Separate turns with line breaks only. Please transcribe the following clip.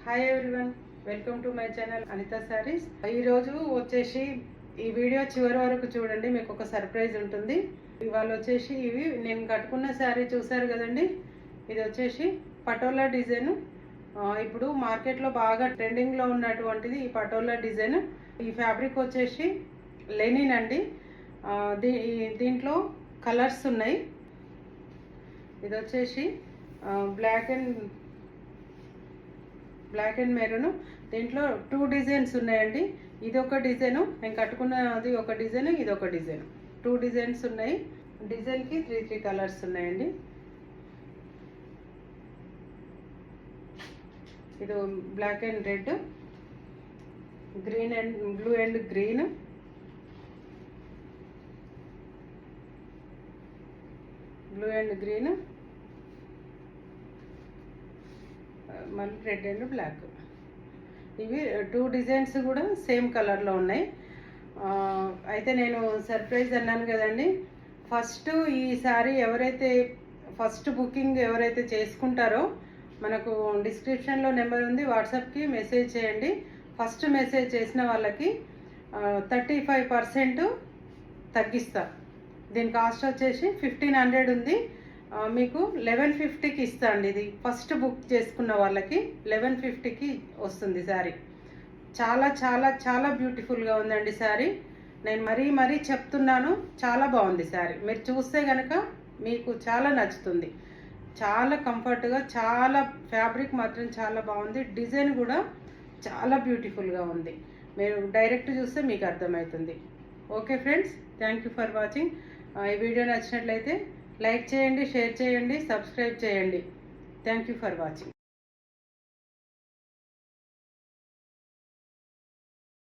Hi everyone, welcome to my channel Anitha Sarees. ఈరోజు వచ్చేసి ఈ వీడియో చివరి వరకు చూడండి, మీకు ఒక సర్ప్రైజ్ ఉంటుంది. ఇవాళ వచ్చేసి ఇవి నేను కట్టుకున్న శారీ చూసారు కదండి. ఇది వచ్చేసి పటోలా డిజైన్. ఇప్పుడు మార్కెట్లో బాగా ట్రెండింగ్లో ఉన్నటువంటిది ఈ పటోలా డిజైన్. ఈ ఫ్యాబ్రిక్ వచ్చేసి లెనిన్ అండి. దీంట్లో కలర్స్ ఉన్నాయి. ఇది వచ్చేసి బ్లాక్ అండ్ మెరూన్. దీంట్లో 2 డిజైన్స్ ఉన్నాయండి. ఇది ఒక డిజైను, నేను కట్టుకున్నది ఒక డిజైన్, ఇది ఒక డిజైన్. 2 డిజైన్స్ ఉన్నాయి. డిజైన్కి 3 కలర్స్ ఉన్నాయండి. ఇది black and red, green and blue and green, మళ్ళీ రెడ్ అండ్ బ్లాక్. ఇవి 2 డిజైన్స్ కూడా సేమ్ కలర్లో ఉన్నాయి. అయితే నేను సర్ప్రైజ్ అన్నాను కదండి. ఫస్ట్ ఈ సారీ ఫస్ట్ బుకింగ్ ఎవరైతే చేసుకుంటారో మనకు డిస్క్రిప్షన్లో నెంబర్ ఉంది, వాట్సాప్కి మెసేజ్ చేయండి. ఫస్ట్ మెసేజ్ చేసిన వాళ్ళకి 35% తగ్గిస్తా. దీని కాస్ట్ వచ్చేసి 1500 ఉంది. మీకు 1150కి ఇస్తా అండి. ఇది ఫస్ట్ బుక్ చేసుకున్న వాళ్ళకి 1150కి వస్తుంది శారీ. చాలా చాలా చాలా బ్యూటిఫుల్గా ఉందండి శారీ. నేను మరీ చెప్తున్నాను, చాలా బాగుంది శారీ. మీరు చూస్తే కనుక మీకు చాలా నచ్చుతుంది. చాలా కంఫర్ట్గా, చాలా ఫ్యాబ్రిక్ మాత్రం చాలా బాగుంది. డిజైన్ కూడా చాలా బ్యూటిఫుల్గా ఉంది. మీరు డైరెక్ట్ చూస్తే మీకు అర్థమవుతుంది. Okay friends, thank you for watching. ఈ వీడియో నచ్చినట్లయితే లైక్ చేయండి, షేర్ చేయండి, సబ్స్క్రైబ్ చేయండి. Thank you for watching.